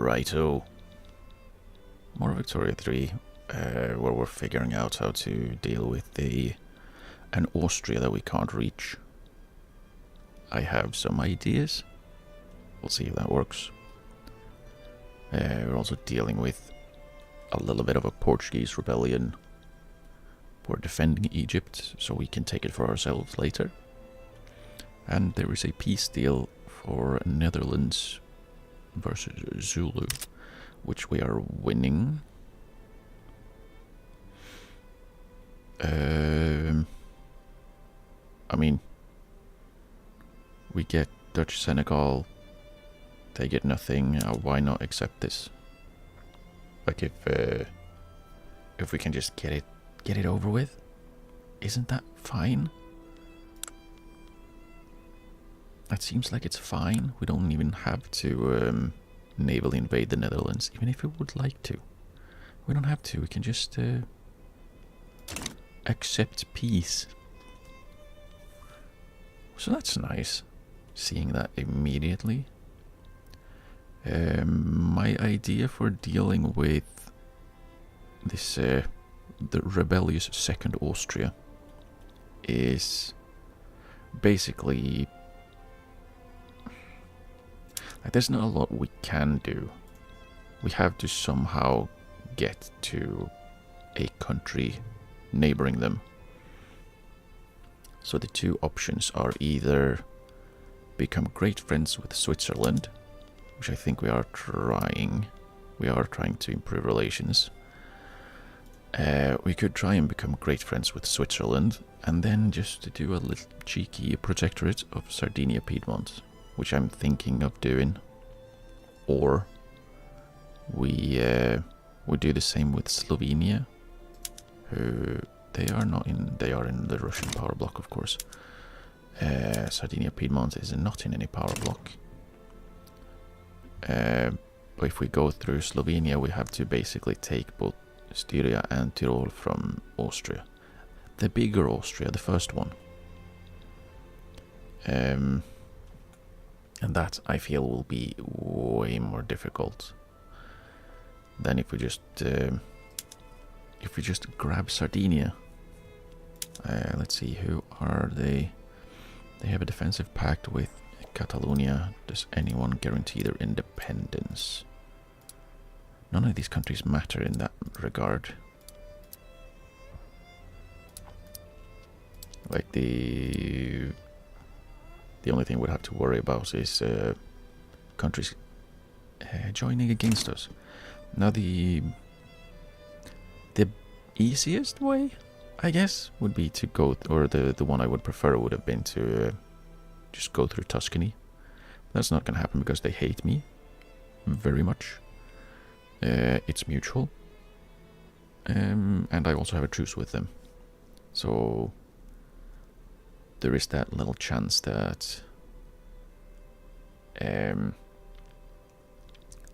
Righto. More Victoria 3, where we're figuring out how to deal with an Austria that we can't reach. I have some ideas. We'll see if that works. We're also dealing with a little bit of a Portuguese rebellion. We're defending Egypt, so we can take it for ourselves later. And there is a peace deal for Netherlands versus Zulu, which we are winning. I mean, we get Dutch Senegal, they get nothing. Why not accept this? Like if we can just get it over with, isn't that fine? That seems like it's fine. We don't even have to naval invade the Netherlands, even if we would like to. We don't have to. We can just accept peace. So that's nice, seeing that immediately. My idea for dealing with this, the rebellious Second Austria, is basically, like, there's not a lot we can do. We have to somehow get to a country neighboring them. So the two options are either become great friends with Switzerland, which I think we are trying. We are trying to improve relations. We could try and become great friends with Switzerland, and then just do a little cheeky protectorate of Sardinia Piedmont, which I'm thinking of doing. Or we do the same with Slovenia, who they are not in. They are in the Russian power bloc, of course. Sardinia Piedmont is not in any power bloc. But if we go through Slovenia, we have to basically take both Styria and Tyrol from Austria. The bigger Austria, the first one. And that, I feel, will be way more difficult than if we just grab Sardinia. Let's see, who are they? They have a defensive pact with Catalonia. Does anyone guarantee their independence? None of these countries matter in that regard. Like the only thing we'd have to worry about is countries joining against us. Now the easiest way, I guess, would be to go, or the one I would prefer would have been to just go through Tuscany. That's not going to happen because they hate me very much. It's mutual. And I also have a truce with them. So there is that little chance that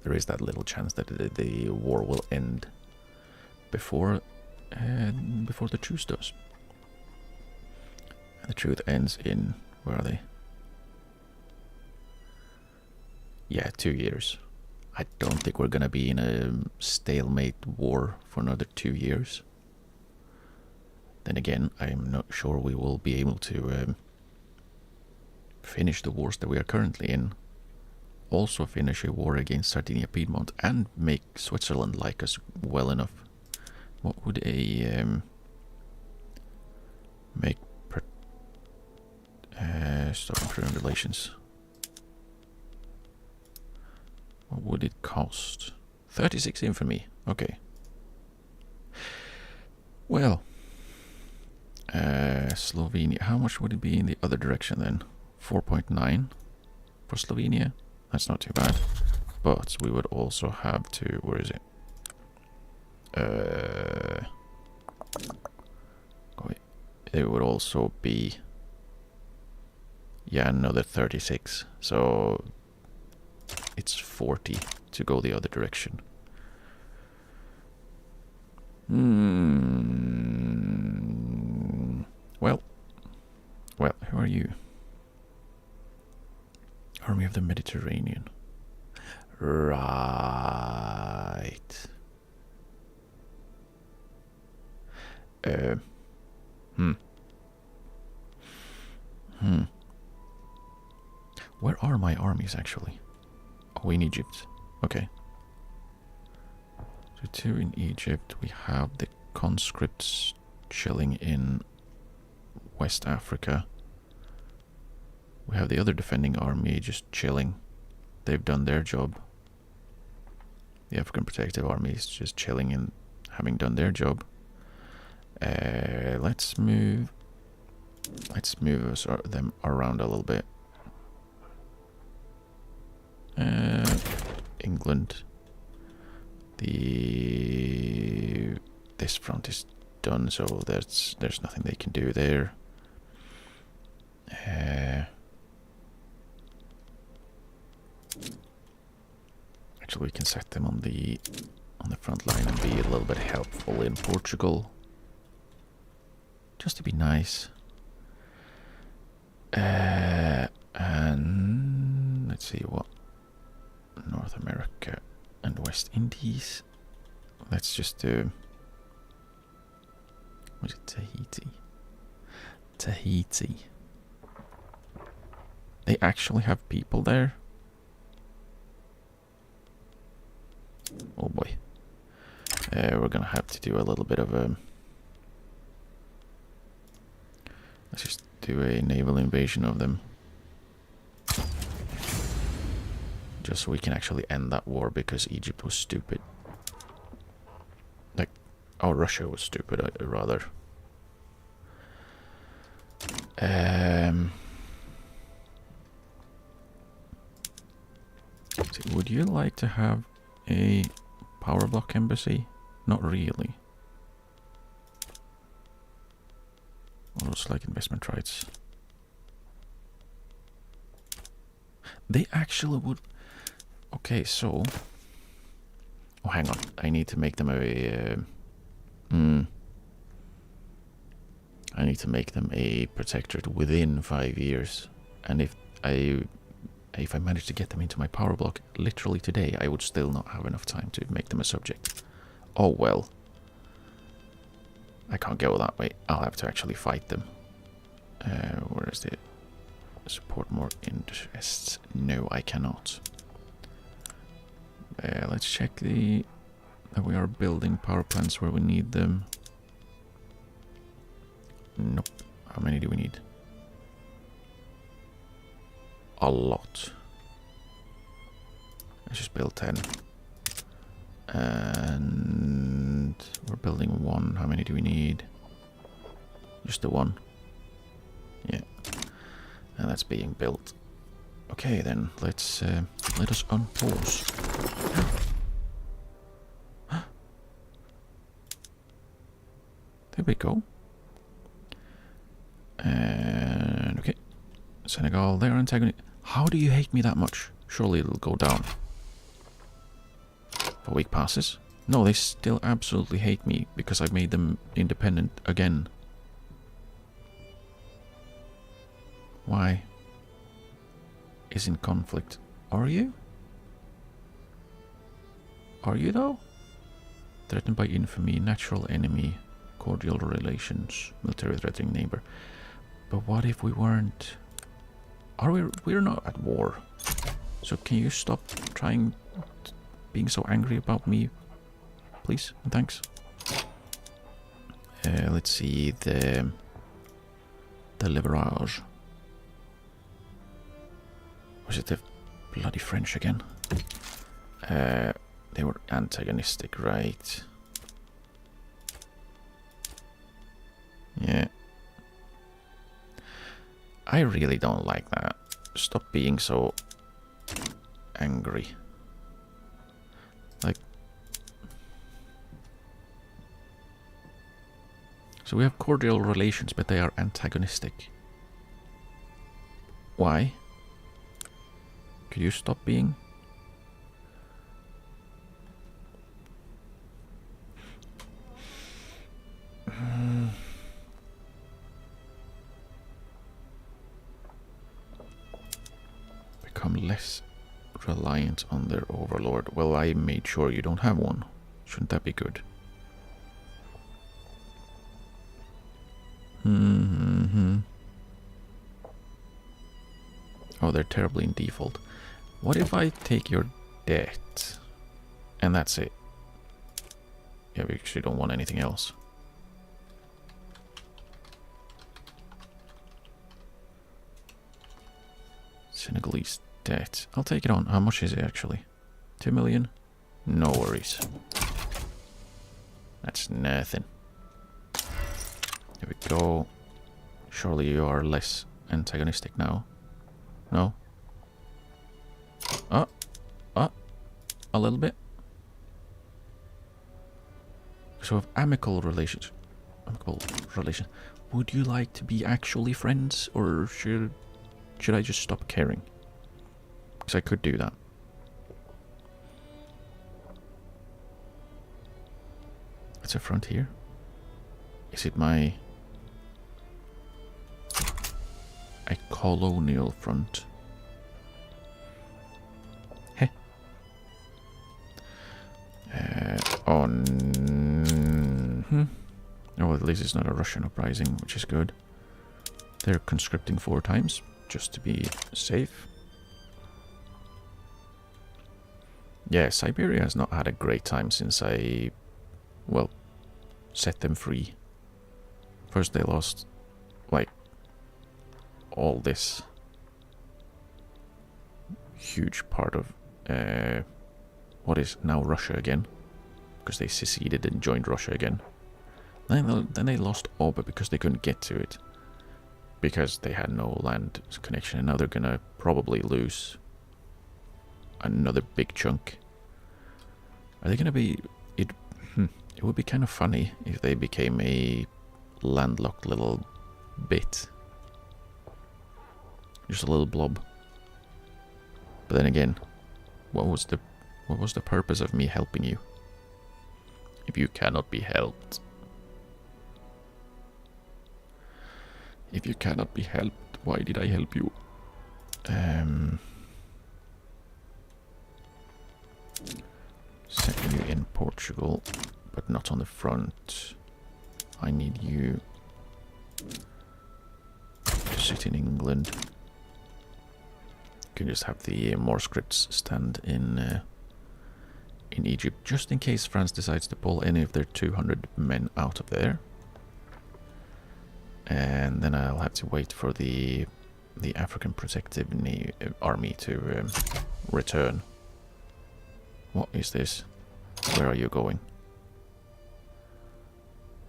the war will end before the truce does. And the truce ends in, where are they? Yeah, 2 years. I don't think we're gonna be in a stalemate war for another 2 years. Then again, I'm not sure we will be able to finish the wars that we are currently in. Also finish a war against Sardinia Piedmont and make Switzerland like us well enough. What would a make stop improving relations? What would it cost? 36 infamy. Okay. Well, Slovenia. How much would it be in the other direction then? 4.9 for Slovenia. That's not too bad. But we would also have to. Where is it? Wait. It would also be. Yeah, another 36. So it's 40 to go the other direction. Well, who are you? Army of the Mediterranean. Right. Hmm. Where are my armies actually? Oh, in Egypt. Okay. So 2 in Egypt. We have the conscripts chilling in West Africa. We have the other defending army just chilling. They've done their job. The African Protective Army is just chilling and having done their job. Let's move them around a little bit. England. This front is done, so there's nothing they can do there. Actually, we can set them on the front line and be a little bit helpful in Portugal, just to be nice. And let's see what North America and West Indies. Let's just do. What is it? Tahiti. Tahiti. They actually have people there. Oh boy. We're gonna have to do a little bit of a. Let's just do a naval invasion of them. Just so we can actually end that war, because Egypt was stupid. Like, oh, Russia was stupid, rather. Would you like to have a power block embassy? Not really. Almost like investment rights. They actually would. Okay, so. Oh, hang on. I need to make them a. I need to make them a protectorate within 5 years, and if I manage to get them into my power block literally today, I would still not have enough time to make them a subject. Oh well. I can't go that way. I'll have to actually fight them. Where is the support more interests? No, I cannot. Let's check that we are building power plants where we need them. Nope. How many do we need? A lot. Let's just build 10. And we're building 1. How many do we need? Just the 1. Yeah. And that's being built. Okay, then let us unpause. There we go. And okay. Senegal, they're antagonist. How do you hate me that much? Surely it'll go down. For week passes? No, they still absolutely hate me because I made them independent again. Why? Is in conflict. Are you? Are you though? Threatened by infamy, natural enemy, cordial relations, military threatening neighbor. But what if we weren't? Are we? We're not at war. So can you stop trying being so angry about me, please? And thanks. Let's see the leverage. Was it the bloody French again? They were antagonistic, right? Yeah. I really don't like that. Stop being so angry. Like, so we have cordial relations, but they are antagonistic. Why? Could you stop being? Become less reliant on their overlord. Well, I made sure you don't have one. Shouldn't that be good? Oh, they're terribly in default. What if I take your debt? And that's it. Yeah, we actually don't want anything else. Senegalese debt. I'll take it on. How much is it actually? 2 million? No worries. That's nothing. Here we go. Surely you are less antagonistic now. No? A little bit. So of amicable relations. Would you like to be actually friends, or should I just stop caring? Because I could do that. It's a frontier. Is it a colonial front? Heh. Oh, at least it's not a Russian uprising, which is good. They're conscripting 4 times, just to be safe. Yeah, Siberia has not had a great time since I, well, set them free. First they lost, like, all this huge part of what is now Russia again, because they seceded and joined Russia again. Then they lost Oba because they couldn't get to it, because they had no land connection, and now they're gonna probably lose another big chunk. Are they gonna be... It would be kind of funny if they became a landlocked little bit. Just a little blob. But then again, what was the purpose of me helping you? If you cannot be helped. If you cannot be helped, why did I help you? Set you in Portugal, but not on the front. I need you to sit in England. You can just have the more scripts stand in Egypt, just in case France decides to pull any of their 200 men out of there. And then I'll have to wait for the African Protective Army to return. What is this? Where are you going?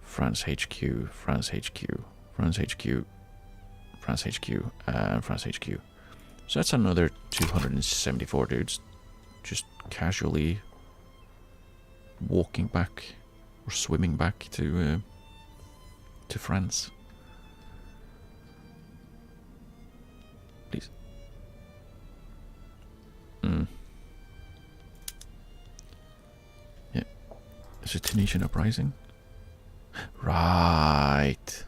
France HQ, France HQ, France HQ, France HQ, and France HQ. So that's another 274 dudes just casually walking back or swimming back to France. Please. Yeah. There's a Tunisian uprising. Right.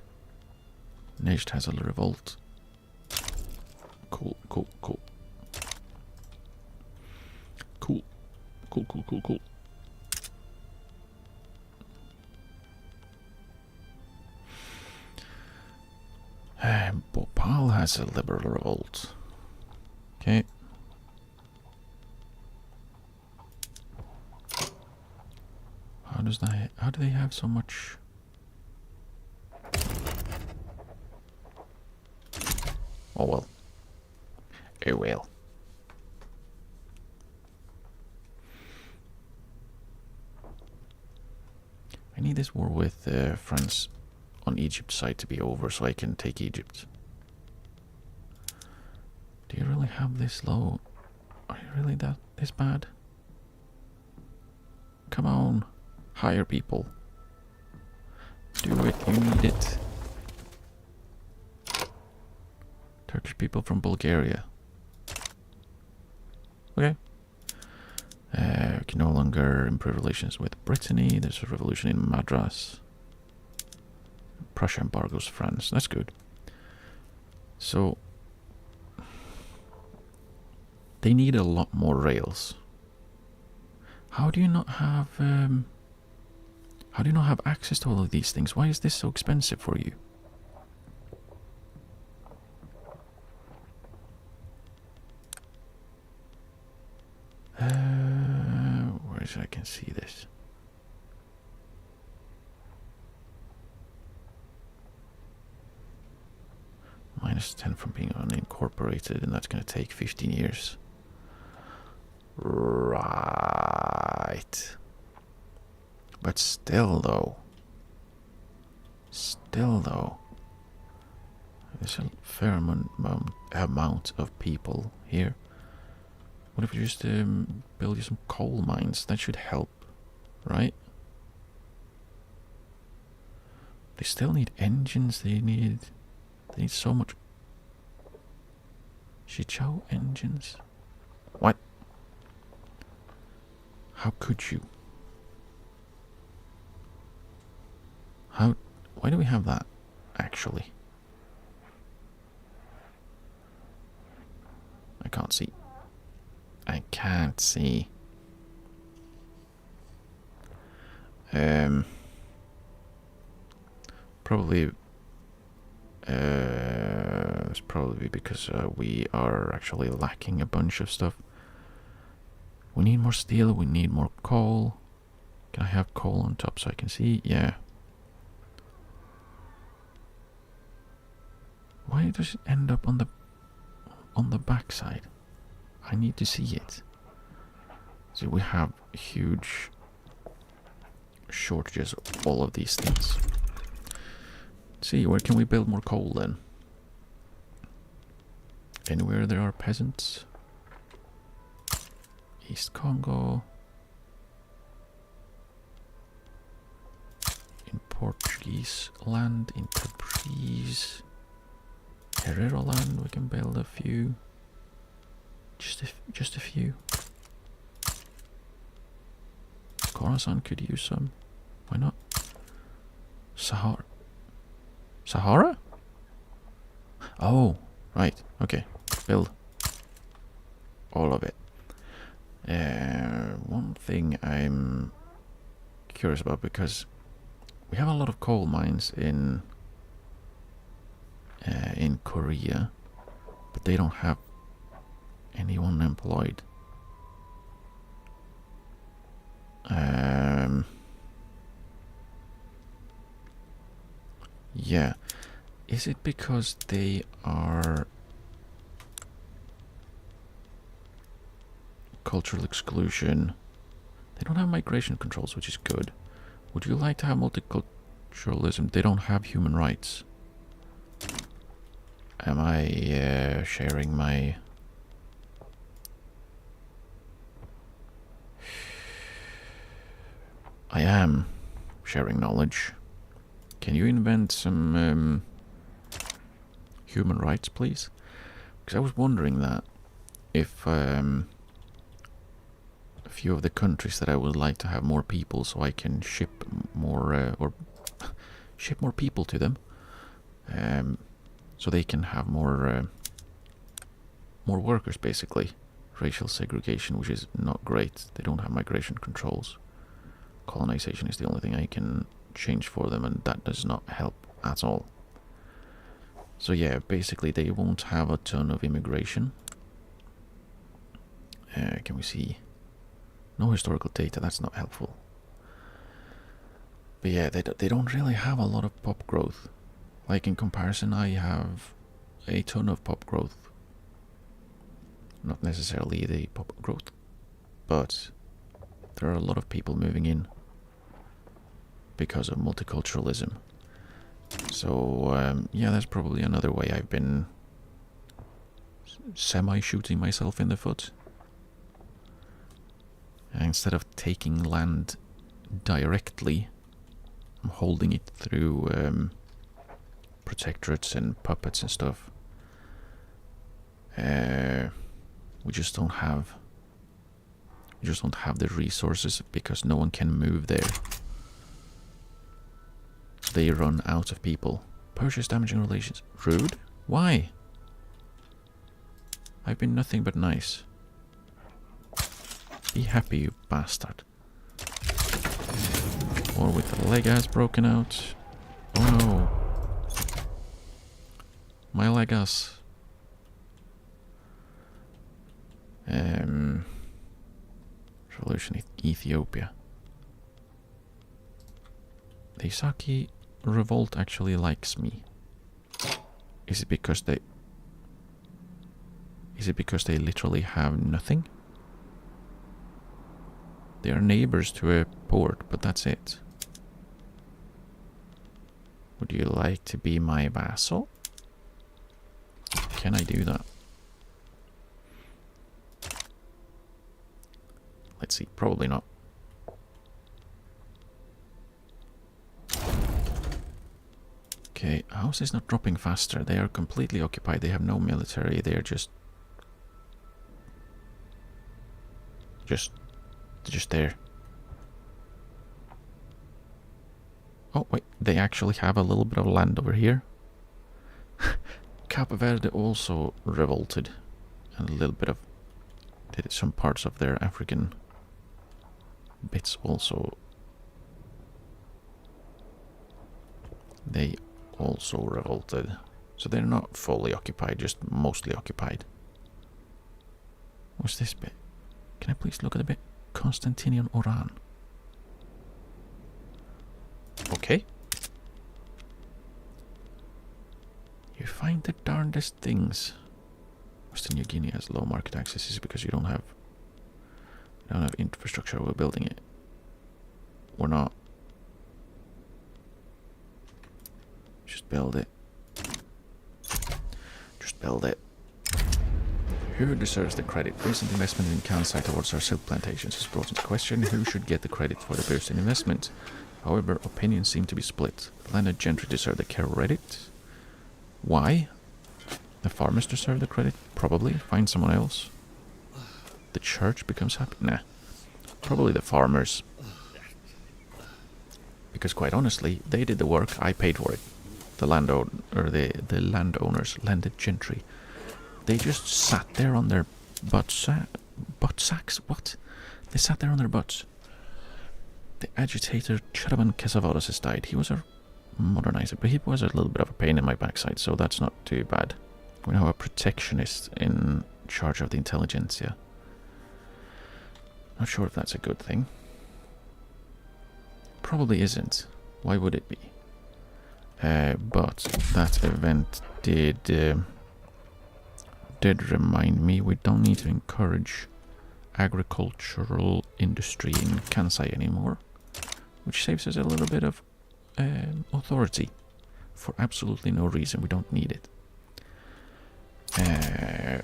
Najd has a revolt. Cool. Bhopal has a liberal revolt. Okay. How do they have so much? Oh well. Oh well. I need this war with France on Egypt's side to be over so I can take Egypt. Do you really have this low? Are you really this bad? Come on. Hire people. Do it. You need it. Turkish people from Bulgaria. Okay. We can no longer improve relations with Brittany. There's a revolution in Madras. Prussia embargoes France. That's good. So They need a lot more rails. How do you not have access to all of these things? Why is this so expensive for you? Where is I can see this? -10 from being unincorporated, and that's going to take 15 years. Right. But still though, there's a fair amount of people here. What if we just build you some coal mines? That should help, right? They still need engines. They need so much. Shichou engines. What? How could you? Why do we have that, actually? I can't see. I can't see. Probably. It's probably because we are actually lacking a bunch of stuff. We need more steel. We need more coal. Can I have coal on top so I can see? Yeah. Why does it end up on the backside? I need to see it. So we have huge shortages of all of these things. Let's see, where can we build more coal then? Anywhere there are peasants? East Congo. In Portuguese land, in Tabriz. Herero land, we can build a few. Just a few. Khorasan could use some. Why not? Sahara? Oh, right. Okay. Build. All of it. One thing I'm curious about, because we have a lot of coal mines in Korea, but they don't have anyone employed. Yeah. Is it because they are cultural exclusion? They don't have migration controls, which is good. Would you like to have multiculturalism? They don't have human rights. Am I sharing my... I am sharing knowledge. Can you invent some human rights, please? Because I was wondering that if a few of the countries that I would like to have more people, so I can ship more or ship more people to them, so they can have more workers, basically. Racial segregation, which is not great. They don't have migration controls. Colonization is the only thing I can change for them, and that does not help at all. So yeah, basically they won't have a ton of immigration. Can we see? No historical data, that's not helpful. But yeah, they don't really have a lot of pop growth. Like in comparison, I have a ton of pop growth. Not necessarily the pop growth, but there are a lot of people moving in because of multiculturalism. So yeah, that's probably another way I've been semi-shooting myself in the foot. Instead of taking land directly, I'm holding it through protectorates and puppets and stuff. We just don't have the resources because no one can move there. They run out of people. Persia's damaging relations. Rude? Why? I've been nothing but nice. Be happy, you bastard. Or with the leg has broken out. Oh no. My Legas. Revolution Ethiopia. The Isaki revolt actually likes me. Is it because they literally have nothing? They are neighbors to a port, but that's it. Would you like to be my vassal? Can I do that? Let's see, probably not. Okay, how is this not dropping faster? They are completely occupied, they have no military, they are just there. Oh wait, they actually have a little bit of land over here. Cape Verde also revolted, and a little bit of some parts of their African bits also. They also revolted, so they're not fully occupied, just mostly occupied. What's this bit? Can I please look at the bit? Constantinian Oran. Okay. You find the darndest things. Western New Guinea has low market access. Is it because you don't have infrastructure? We're building it. We're not. Just build it. Just build it. Who deserves the credit? Recent investment in Kansai towards our silk plantations is brought into question. Who should get the credit for the burst in investment? However, opinions seem to be split. The landed gentry deserve the credit. Why? The farmers deserve the credit? Probably. Find someone else. The church becomes happy? Nah. Probably the farmers. Because quite honestly, they did the work, I paid for it. The landowners, landed gentry. They just sat there on their butt sacks? What? They sat there on their butts. The agitator Charaban Kesavaras has died. He was a modernizer, but he was a little bit of a pain in my backside, so that's not too bad. We now have a protectionist in charge of the intelligentsia. Not sure if that's a good thing. Probably isn't. Why would it be? But that event did remind me we don't need to encourage agricultural industry in Kansai anymore, which saves us a little bit of authority for absolutely no reason. We don't need it. I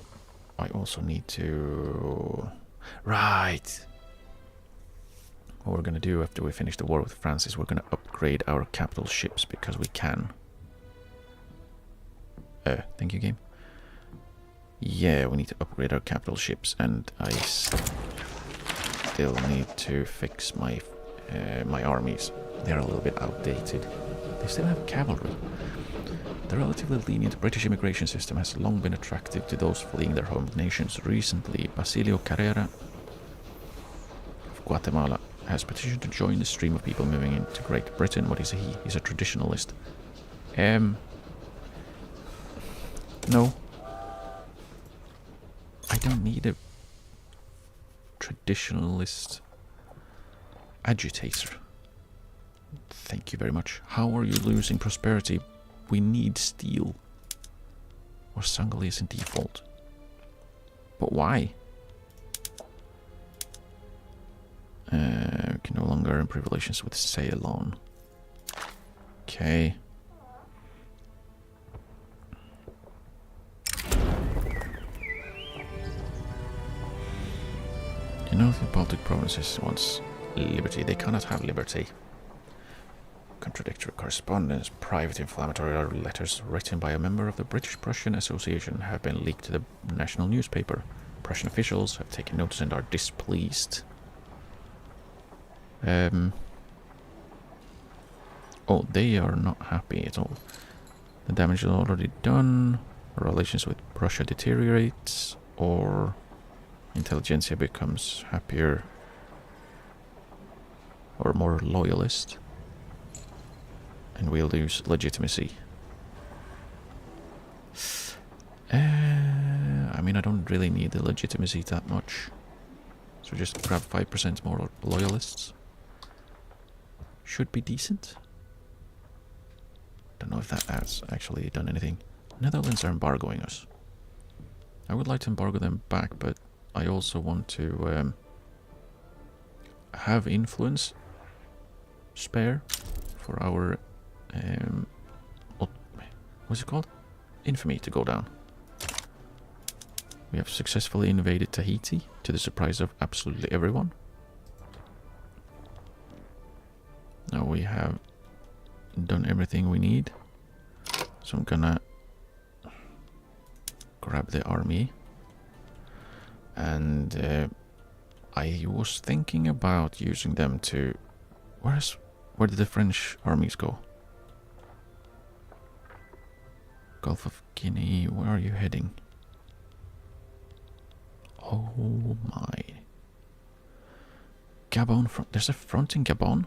also need to... Right! What we're going to do after we finish the war with France is we're going to upgrade our capital ships because we can. Thank you, game. Yeah, we need to upgrade our capital ships, and I still need to fix my my armies. They're a little bit outdated. They still have cavalry. The relatively lenient British immigration system has long been attractive to those fleeing their home nations. Recently, Basilio Carrera of Guatemala has petitioned to join the stream of people moving into Great Britain. What is he? He's a traditionalist. No. I don't need a traditionalist agitator. Thank you very much. How are you losing prosperity? We need steel. Or Sangali is in default. But why? We can no longer improve relations with Ceylon. Okay. You know, the Baltic provinces wants liberty. They cannot have liberty. Contradictory correspondence, private inflammatory letters written by a member of the British Prussian Association have been leaked to the national newspaper. Prussian officials have taken notice and are displeased. Oh, they are not happy at all. The damage is already done. Relations with Prussia deteriorates, or Intelligentsia becomes happier or more loyalist. And we'll lose legitimacy. I mean, I don't really need the legitimacy that much. So just grab 5% more loyalists. Should be decent. Don't know if that has actually done anything. Netherlands are embargoing us. I would like to embargo them back, but I also want to have influence spare for our what's it called? Infamy to go down. We have successfully invaded Tahiti to the surprise of absolutely everyone. Now we have done everything we need. So I'm gonna grab the army. And I was thinking about using them to... Where did the French armies go? Gulf of Guinea, where are you heading? Oh my. Gabon front. There's a front in Gabon?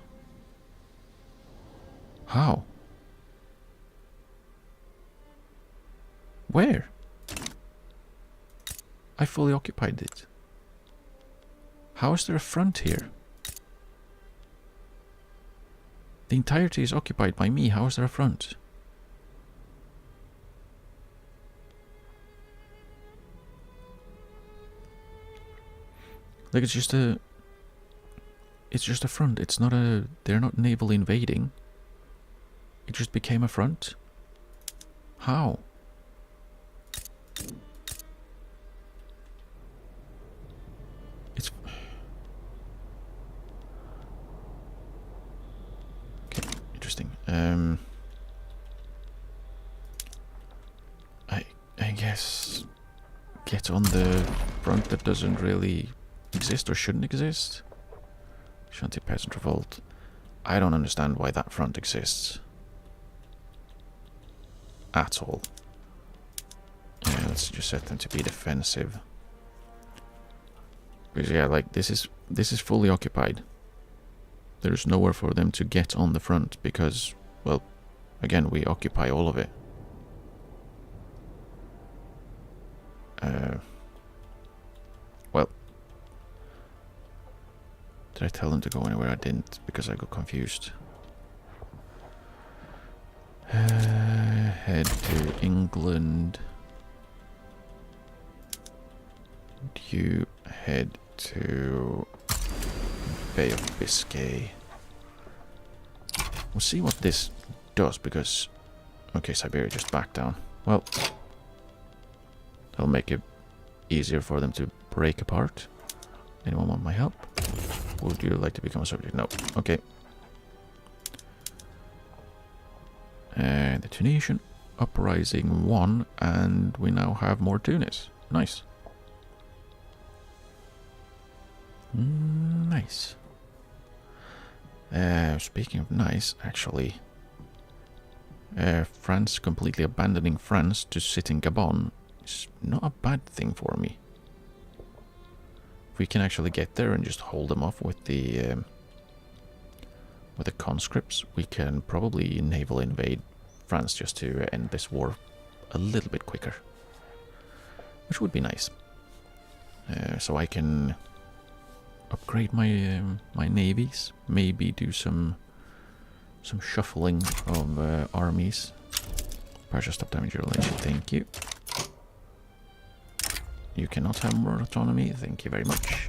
How? Where? I fully occupied it. How is there a front here? The entirety is occupied by me. How is there a front? Like, it's just a front. It's not a... They're not naval invading. It just became a front. How? It's... Okay, interesting. I guess... Get on the front that doesn't really... exist or shouldn't exist. Shanty Peasant Revolt. I don't understand why that front exists. At all. Yeah, let's just set them to be defensive. Because yeah, like this is fully occupied. There's nowhere for them to get on the front because, well, again, we occupy all of it. Well, did I tell them to go anywhere? I didn't, because I got confused. Head to England. You head to Bay of Biscay. We'll see what this does, because... Okay, Siberia just backed down. Well, that'll make it easier for them to break apart. Anyone want my help? Would you like to become a subject? No. Okay. The Tunisian uprising won, and we now have more Tunis. Nice. Nice. Speaking of nice, actually, France completely abandoning France to sit in Gabon is not a bad thing for me. If we can actually get there and just hold them off with the conscripts, we can probably naval invade France just to end this war a little bit quicker, which would be nice. So I can upgrade my my navies, maybe do some shuffling of armies. Partial stop damage relation, thank you. You cannot have more autonomy, thank you very much.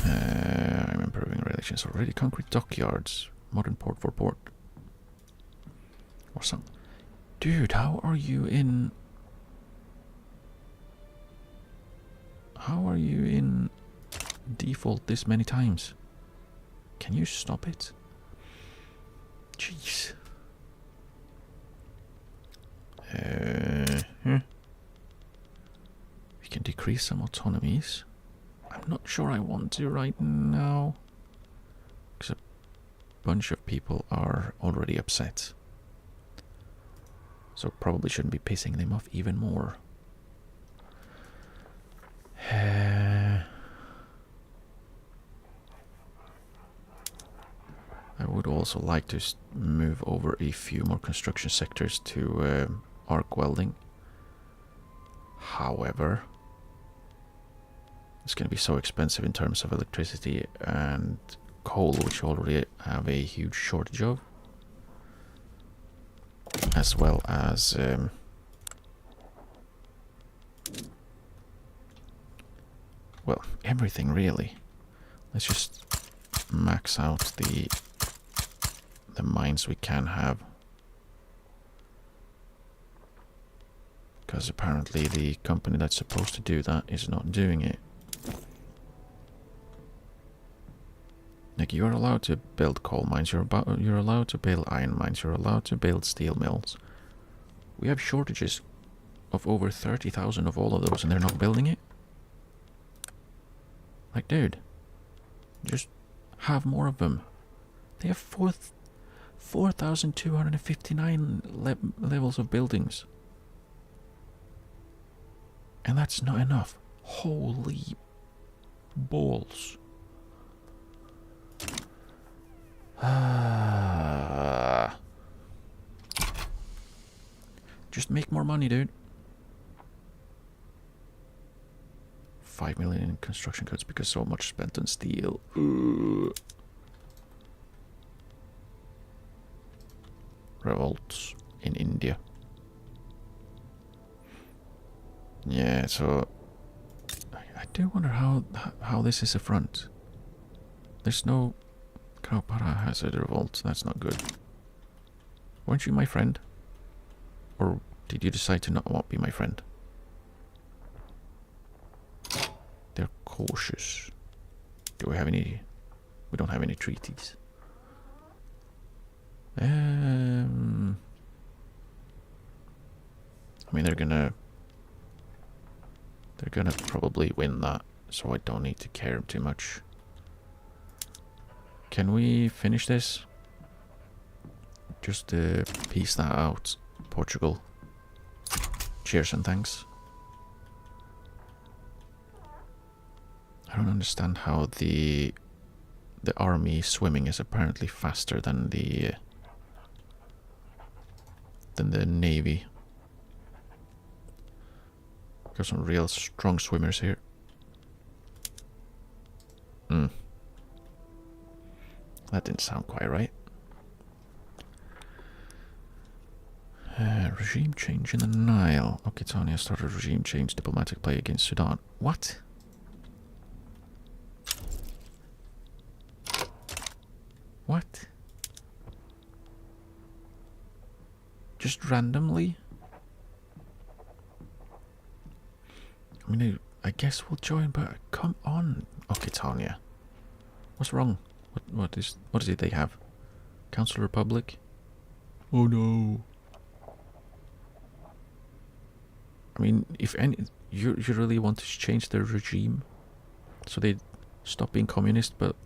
I'm improving relations already. Concrete dockyards, modern port for port. Or some... Dude, how are you in... How are you in default this many times? Can you stop it? Jeez. We can decrease some autonomies. I'm not sure I want to right now, because a bunch of people are already upset. So probably shouldn't be pissing them off even more. I would also like to move over a few more construction sectors to arc welding. However, it's going to be so expensive in terms of electricity and coal, which we already have a huge shortage of, as well as well, everything really. Let's just max out the mines we can have, because apparently the company that's supposed to do that is not doing it. Like, you're allowed to build coal mines, you're allowed to build iron mines, you're allowed to build steel mills. We have shortages of over 30,000 of all of those, and they're not building it? Like, dude, just have more of them. They have 4,259 levels of buildings. And that's not enough. Holy balls. Just make more money, dude. 5 million in construction cuts because so much spent on steel. Revolts in India. Yeah, so I do wonder how this is a front. There's no Kaupara has a revolt. That's not good. Weren't you my friend? Or did you decide to not be my friend? They're cautious. Do we have any? We don't have any treaties. I mean, they're gonna probably win that, so I don't need to care too much. Can we finish this? Just piece that out, Portugal. Cheers and thanks. I don't understand how the army swimming is apparently faster than the navy. Got some real strong swimmers here. That didn't sound quite right. Regime change in the Nile. Okitania started regime change diplomatic play against Sudan. What? What? Just randomly? I mean, I guess we'll join, but come on, Okitania. What's wrong? What is it they have? Council Republic? Oh no. I mean, if any, you really want to change their regime so they stop being communist, but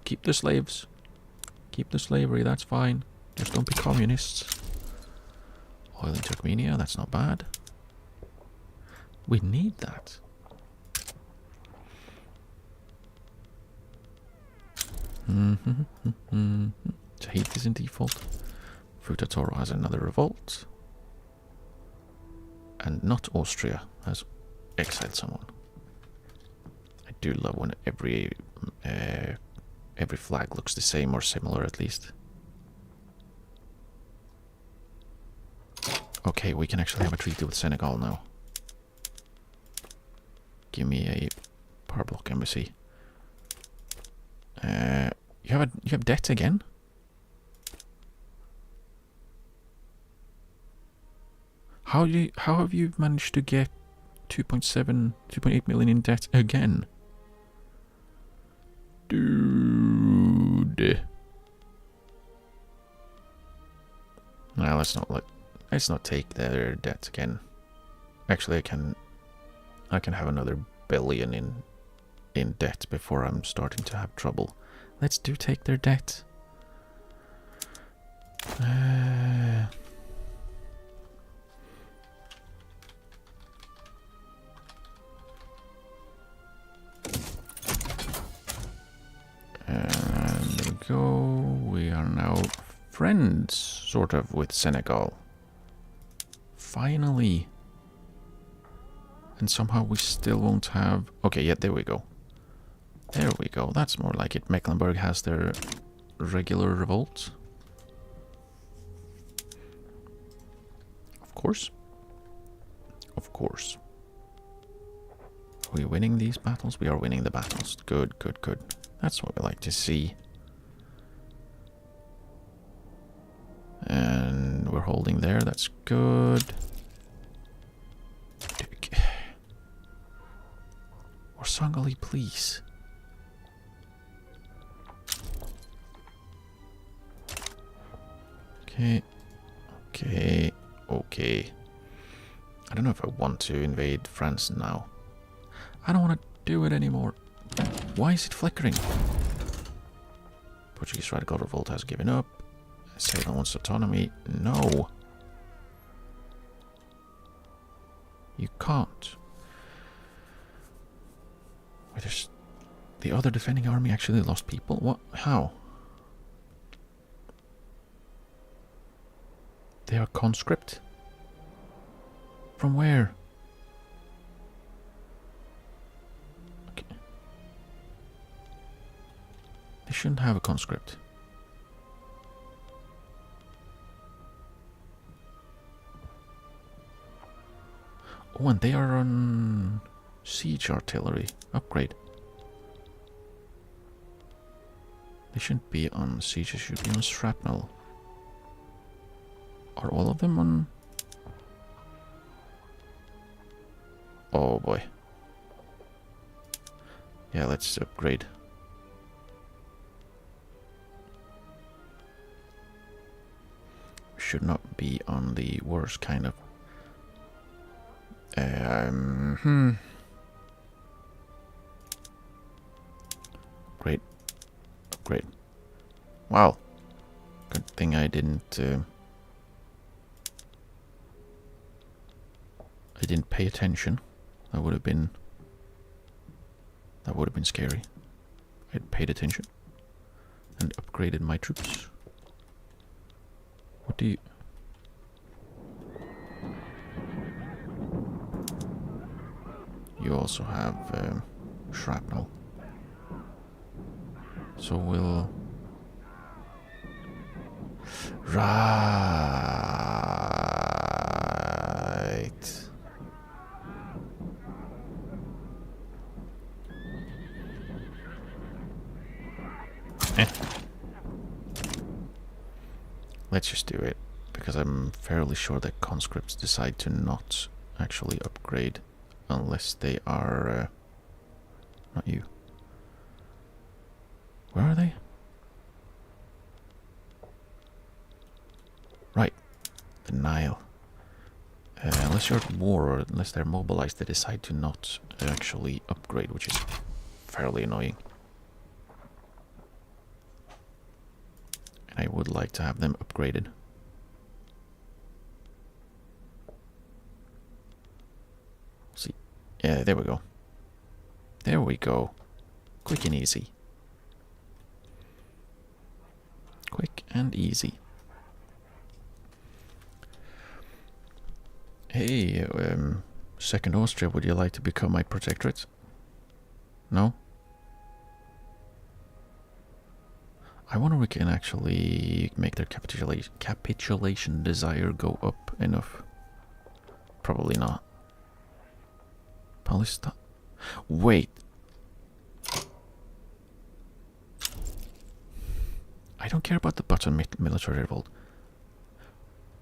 keep the slaves, keep the slavery. That's fine. Just don't be communists. Oil in Turkmenia. That's not bad. We need that. Tahiti is in default. Futa Toro has another revolt. And not Austria has exiled someone. I do love when every flag looks the same or similar at least. Okay, we can actually have a treaty with Senegal now. Give me a power block embassy. You have debt again? How have you managed to get 2.8 million in debt again? Dude. Now let's not take their debt again. Actually, I can have another billion in debt before I'm starting to have trouble. Let's take their debt. friends, sort of, with Senegal. Finally. And somehow we still won't have... Okay, yeah, there we go. There we go, that's more like it. Mecklenburg has their regular revolt. Of course. Of course. Are we winning these battles? We are winning the battles. Good, good, good. That's what we like to see. And we're holding there, that's good. Or Sangali, please. Okay. Okay. Okay. I don't know if I want to invade France now. I don't want to do it anymore. Why is it flickering? Portuguese Radical Revolt has given up. Ceylon wants autonomy. No. You can't. Wait, there's... The other defending army actually lost people? What? How? They are conscript? From where? Okay. They shouldn't have a conscript. Oh, and they are on siege artillery. Upgrade. They shouldn't be on siege, they should be on shrapnel. Are all of them on... Oh boy. Yeah, let's upgrade. Should not be on the worst kind of... Great. Upgrade. Wow. Good thing I didn't... I didn't pay attention. That would have been scary. I'd paid attention and upgraded my troops. What do you... You also have shrapnel. So we'll... Right. Let's just do it, because I'm fairly sure that conscripts decide to not actually upgrade unless they are... not you. Where are they? Right. The Nile. Unless you're at war or unless they're mobilized, they decide to not actually upgrade, which is fairly annoying. And I would like to have them upgraded. See. Yeah, there we go. There we go. Quick and easy. Quick and easy. Hey, Second Austria, would you like to become my protectorate? No? I wonder if we can actually make their capitulation desire go up enough. Probably not. Palestine. Wait. I don't care about the button military revolt.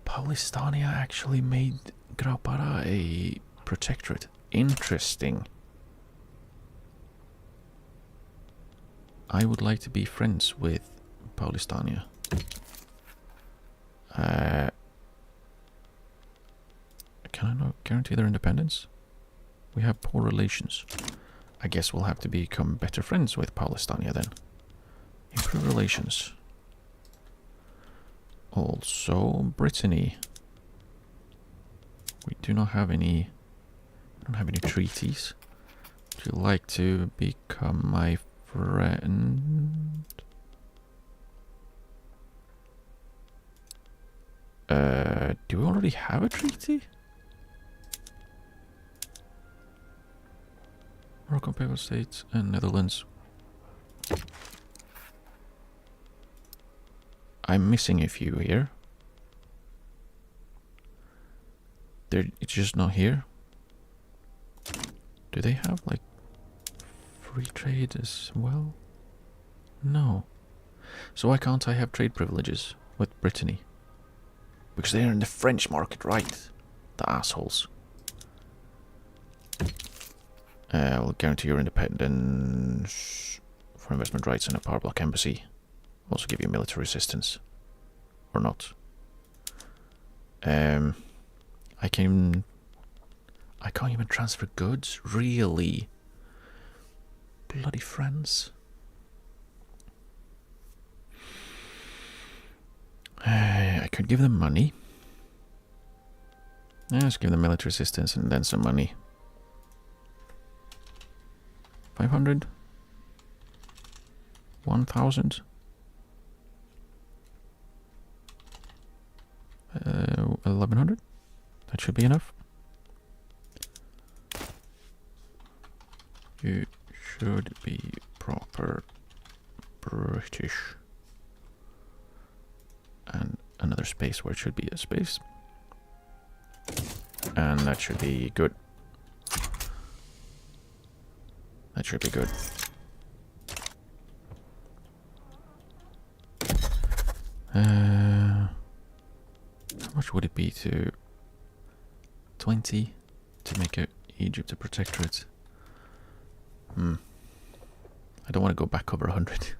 Paulistania actually made Graupara a protectorate. Interesting. I would like to be friends with Paulistania. Can I not guarantee their independence? We have poor relations. I guess we'll have to become better friends with Paulistania then. Improve relations. Also, Brittany. We do not have any... don't have any treaties. Would you like to become my friend? Do we already have a treaty? Morocco, Papal States, and Netherlands. I'm missing a few here. It's just not here. Do they have like free trade as well? No. So why can't I have trade privileges with Brittany? Because they're in the French market, right? The assholes. Will guarantee your independence for investment rights and a power block embassy. Also give you military assistance. Or not. I can't even transfer goods? Really? Bloody France. I could give them money. Let's give them military assistance and then some money. 500? 1,000? 1,100? That should be enough. You should be proper British. And another space where it should be a space. And that should be good. That should be good. How much would it be to 20 to make Egypt a protectorate? I don't want to go back over 100.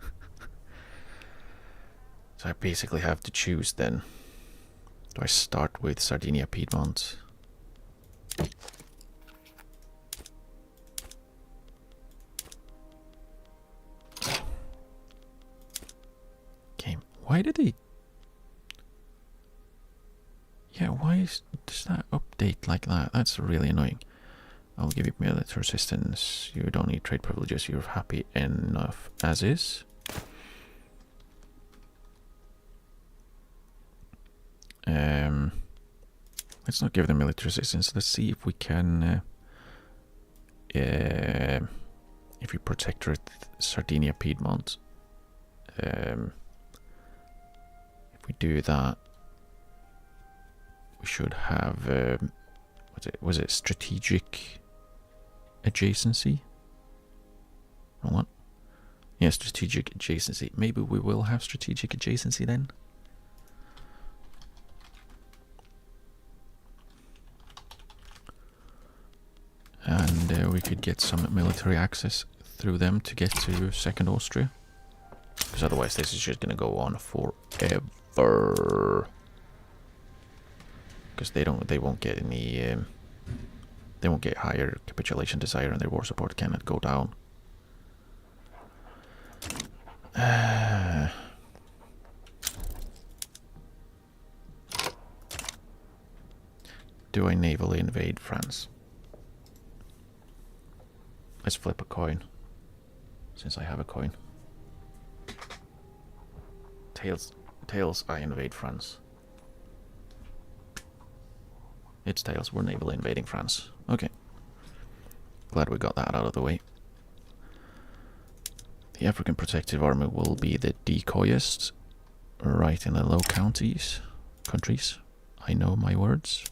So I basically have to choose then. Do I start with Sardinia, Piedmont? Okay, why did they... Yeah, why does that update like that? That's really annoying. I'll give you military assistance. You don't need trade privileges. You're happy enough as is. Let's not give them military assistance. Let's see if we can... if we protectorate Sardinia, Piedmont. If we do that, we should have... was it strategic adjacency? Wrong one. Yeah, strategic adjacency. Maybe we will have strategic adjacency then. And we could get some military access through them to get to Second Austria. Because otherwise this is just going to go on forever. Because they won't get any... they won't get higher capitulation desire and their war support cannot go down. Do I navally invade France? Let's flip a coin, since I have a coin. Tails, I invade France. It's tails, we're navally invading France. Okay. Glad we got that out of the way. The African Protective Army will be the decoyest, right in the low countries. I know my words.